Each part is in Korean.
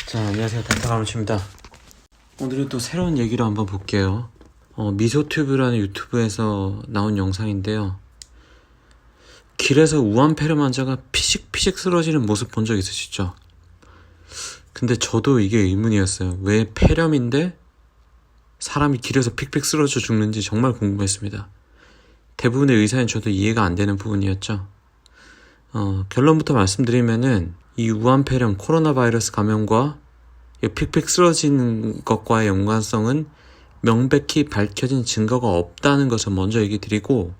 자, 안녕하세요. 닥터가무치입니다. 오늘은 또 새로운 얘기로 한번 볼게요. 미소튜브라는 유튜브에서 나온 영상인데요. 길에서 우한폐렴 환자가 피식피식 쓰러지는 모습 본 적 있으시죠? 근데 저도 이게 의문이었어요. 왜 폐렴인데 사람이 길에서 픽픽 쓰러져 죽는지 정말 궁금했습니다. 대부분의 의사는 저도 이해가 안 되는 부분이었죠. 결론부터 말씀드리면은 이 우한폐렴 코로나 바이러스 감염과 픽픽 쓰러지는 것과의 연관성은 명백히 밝혀진 증거가 없다는 것을 먼저 얘기 드리고,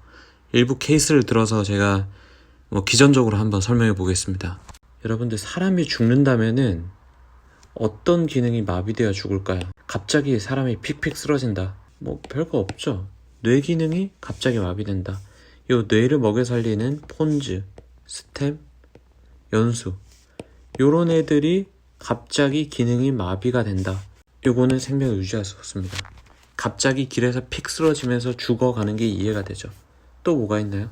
일부 케이스를 들어서 제가 기전적으로 한번 설명해 보겠습니다. 여러분들, 사람이 죽는다면은 어떤 기능이 마비되어 죽을까요? 갑자기 사람이 픽픽 쓰러진다, 별거 없죠. 뇌 기능이 갑자기 마비된다. 요 뇌를 먹여 살리는 폰즈, 스템, 연수, 요런 애들이 갑자기 기능이 마비가 된다. 요거는 생명을 유지할 수 없습니다. 갑자기 길에서 픽 쓰러지면서 죽어가는 게 이해가 되죠. 또 뭐가 있나요?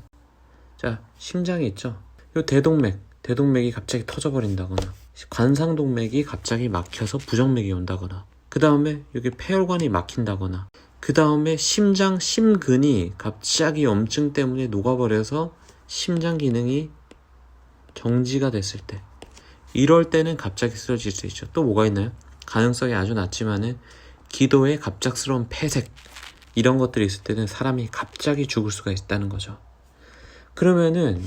자, 심장이 있죠. 요 대동맥이 갑자기 터져버린다거나, 관상동맥이 갑자기 막혀서 부정맥이 온다거나, 그 다음에 여기 폐혈관이 막힌다거나, 그 다음에 심근이 갑자기 염증 때문에 녹아버려서 심장 기능이 정지가 됐을 때, 이럴 때는 갑자기 쓰러질 수 있죠. 또 뭐가 있나요? 가능성이 아주 낮지만은 기도에 갑작스러운 폐색, 이런 것들이 있을 때는 사람이 갑자기 죽을 수가 있다는 거죠. 그러면은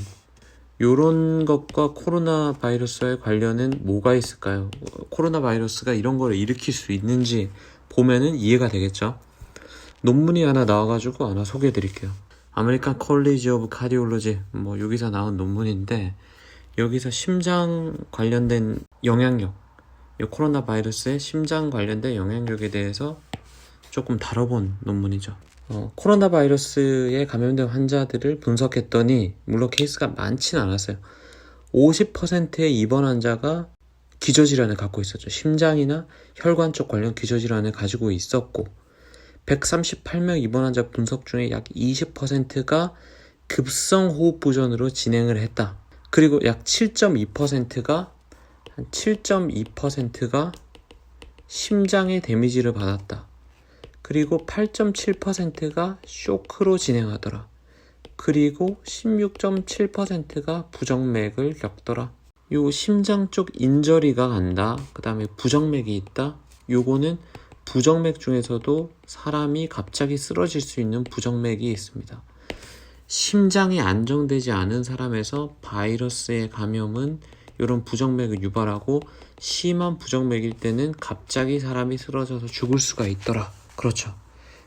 요런 것과 코로나 바이러스와의 관련은 뭐가 있을까요? 코로나 바이러스가 이런 거를 일으킬 수 있는지 보면은 이해가 되겠죠. 논문이 하나 나와가지고 하나 소개해 드릴게요. 아메리칸 컬리지 오브 카디올로지, 여기서 나온 논문인데, 여기서 심장 관련된 영향력, 이 코로나 바이러스의 심장 관련된 영향력에 대해서 조금 다뤄본 논문이죠. 코로나 바이러스에 감염된 환자들을 분석했더니, 물론 케이스가 많진 않았어요. 50%의 입원 환자가 기저질환을 갖고 있었죠. 심장이나 혈관 쪽 관련 기저질환을 가지고 있었고, 138명 입원 환자 분석 중에 약 20%가 급성 호흡 부전으로 진행을 했다. 그리고 약 7.2%가 심장의 데미지를 받았다. 그리고 8.7%가 쇼크로 진행하더라. 그리고 16.7%가 부정맥을 겪더라. 요 심장 쪽 인저리가 간다, 그 다음에 부정맥이 있다. 요거는 부정맥 중에서도 사람이 갑자기 쓰러질 수 있는 부정맥이 있습니다. 심장이 안정되지 않은 사람에서 바이러스의 감염은 이런 부정맥을 유발하고, 심한 부정맥일 때는 갑자기 사람이 쓰러져서 죽을 수가 있더라. 그렇죠.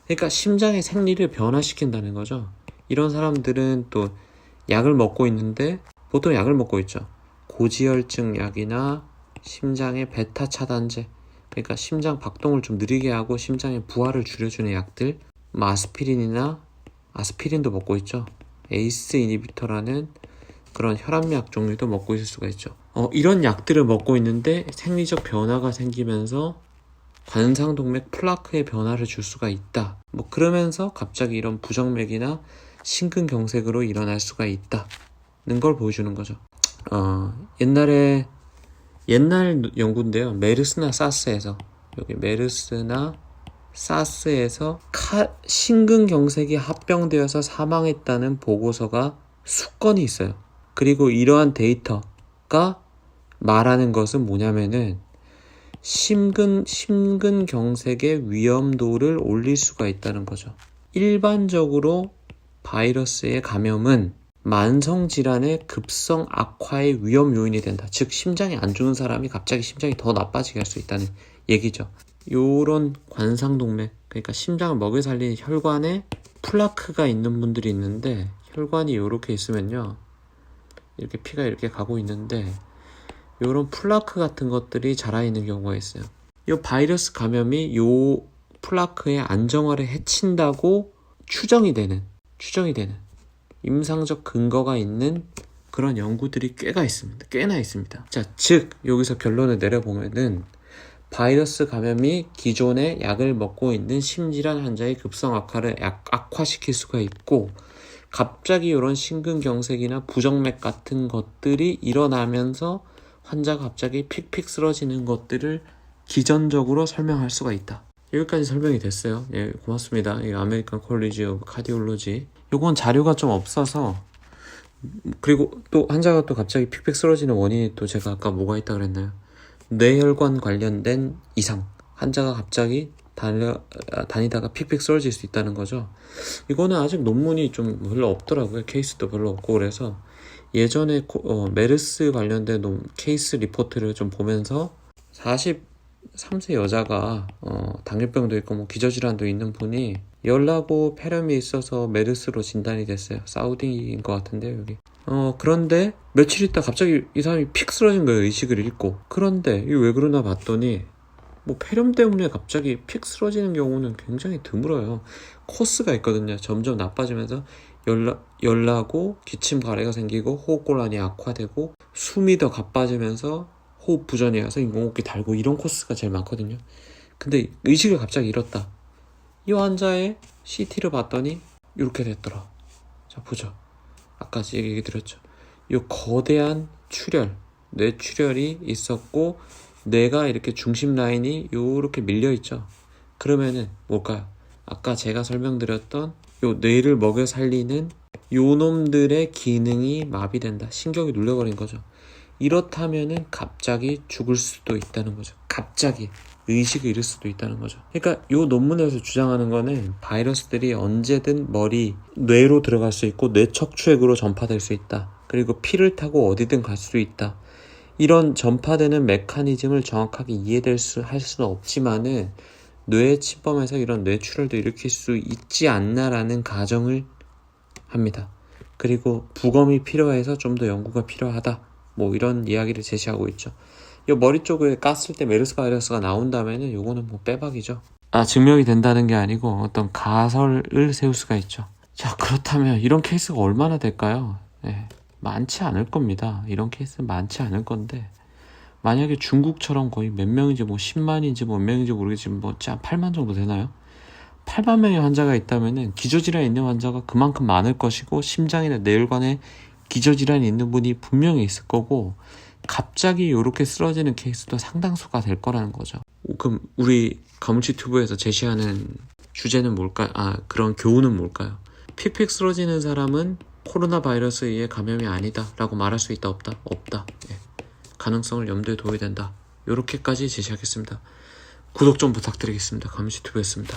그러니까 심장의 생리를 변화시킨다는 거죠. 이런 사람들은 또 약을 먹고 있는데, 보통 약을 먹고 있죠. 고지혈증 약이나 심장의 베타 차단제, 그러니까 심장 박동을 좀 느리게 하고 심장의 부하를 줄여주는 약들, 아스피린도 먹고 있죠. 에이스 이니비터라는 그런 혈압약 종류도 먹고 있을 수가 있죠. 이런 약들을 먹고 있는데 생리적 변화가 생기면서 관상동맥 플라크의 변화를 줄 수가 있다. 그러면서 갑자기 이런 부정맥이나 심근경색으로 일어날 수가 있다는 걸 보여주는 거죠. 옛날 연구인데요. 메르스나 사스에서 심근경색이 합병되어서 사망했다는 보고서가 수건이 있어요. 그리고 이러한 데이터가 말하는 것은 뭐냐면은 심근경색의 위험도를 올릴 수가 있다는 거죠. 일반적으로 바이러스의 감염은 만성질환의 급성 악화의 위험 요인이 된다. 즉, 심장이 안 좋은 사람이 갑자기 심장이 더 나빠지게 할 수 있다는 얘기죠. 요런 관상동맥, 그러니까 심장을 먹여 살리는 혈관에 플라크가 있는 분들이 있는데, 혈관이 이렇게 있으면요, 이렇게 피가 이렇게 가고 있는데, 요런 플라크 같은 것들이 자라있는 경우가 있어요. 요 바이러스 감염이 요 플라크의 안정화를 해친다고 추정이 되는 임상적 근거가 있는 그런 연구들이 꽤나 있습니다. 자, 즉 여기서 결론을 내려보면은 바이러스 감염이 기존에 약을 먹고 있는 심질환 환자의 급성 악화를 악화시킬 수가 있고, 갑자기 이런 심근경색이나 부정맥 같은 것들이 일어나면서 환자가 갑자기 픽픽 쓰러지는 것들을 기전적으로 설명할 수가 있다. 여기까지 설명이 됐어요. 예, 고맙습니다. 이 아메리칸 콜리지 오브 카디올로지. 요건 자료가 좀 없어서, 그리고 또 환자가 또 갑자기 픽픽 쓰러지는 원인이 또 제가 아까 뭐가 있다 그랬나요? 뇌혈관 관련된 이상. 환자가 갑자기 다니다가 픽픽 쓰러질 수 있다는 거죠. 이거는 아직 논문이 좀 별로 없더라고요. 케이스도 별로 없고. 그래서 예전에 메르스 관련된 케이스 리포트를 좀 보면서 43세 여자가 당뇨병도 있고 뭐 기저질환도 있는 분이 열나고 폐렴이 있어서 메르스로 진단이 됐어요. 사우디인 것 같은데요, 여기. 그런데 며칠 있다 갑자기 이 사람이 픽 쓰러진 거예요. 의식을 잃고. 그런데 이게 왜 그러나 봤더니 뭐 폐렴 때문에 갑자기 픽 쓰러지는 경우는 굉장히 드물어요. 코스가 있거든요. 점점 나빠지면서 열나고 기침 가래가 생기고 호흡곤란이 악화되고 숨이 더 가빠지면서 호흡 부전이 와서 인공호흡기 달고 이런 코스가 제일 많거든요. 근데 의식을 갑자기 잃었다. 이 환자의 CT를 봤더니 이렇게 됐더라. 자, 보죠. 아까 얘기 드렸죠. 이 거대한 출혈, 뇌출혈이 있었고 뇌가 이렇게 중심 라인이 요렇게 밀려 있죠. 그러면은 뭘까요? 아까 제가 설명드렸던 요 뇌를 먹여 살리는 요 놈들의 기능이 마비된다. 신경이 눌려버린 거죠. 이렇다면은 갑자기 죽을 수도 있다는 거죠. 갑자기 의식을 잃을 수도 있다는 거죠. 그러니까 요 논문에서 주장하는 거는 바이러스들이 언제든 뇌로 들어갈 수 있고 뇌 척추액으로 전파될 수 있다. 그리고 피를 타고 어디든 갈 수 있다. 이런 전파되는 메커니즘을 정확하게 할 수는 없지만은 뇌에 침범해서 이런 뇌출혈도 일으킬 수 있지 않나라는 가정을 합니다. 그리고 부검이 필요해서 좀 더 연구가 필요하다. 뭐 이런 이야기를 제시하고 있죠. 이 머리 쪽에 깠을 때 메르스 바이러스가 나온다면은 요거는 뭐 빼박이죠. 증명이 된다는 게 아니고 어떤 가설을 세울 수가 있죠. 자, 그렇다면 이런 케이스가 얼마나 될까요? 네, 많지 않을 겁니다. 이런 케이스는 많지 않을 건데 만약에 중국처럼 거의 몇 명인지 뭐 10만인지 뭐 몇 명인지 모르겠지만 뭐 8만 정도 되나요? 8만 명의 환자가 있다면은 기저질환이 있는 환자가 그만큼 많을 것이고 심장이나 뇌혈관에 기저질환이 있는 분이 분명히 있을 거고 갑자기 이렇게 쓰러지는 케이스도 상당수가 될 거라는 거죠. 그럼 우리 가물치 튜브에서 제시하는 주제는 뭘까요? 그런 교훈은 뭘까요? 픽픽 쓰러지는 사람은 코로나 바이러스에 의해 감염이 아니다 라고 말할 수 있다 없다? 없다. 예. 가능성을 염두에 둬야 된다. 이렇게까지 제시하겠습니다. 구독 좀 부탁드리겠습니다. 가물치 튜브였습니다.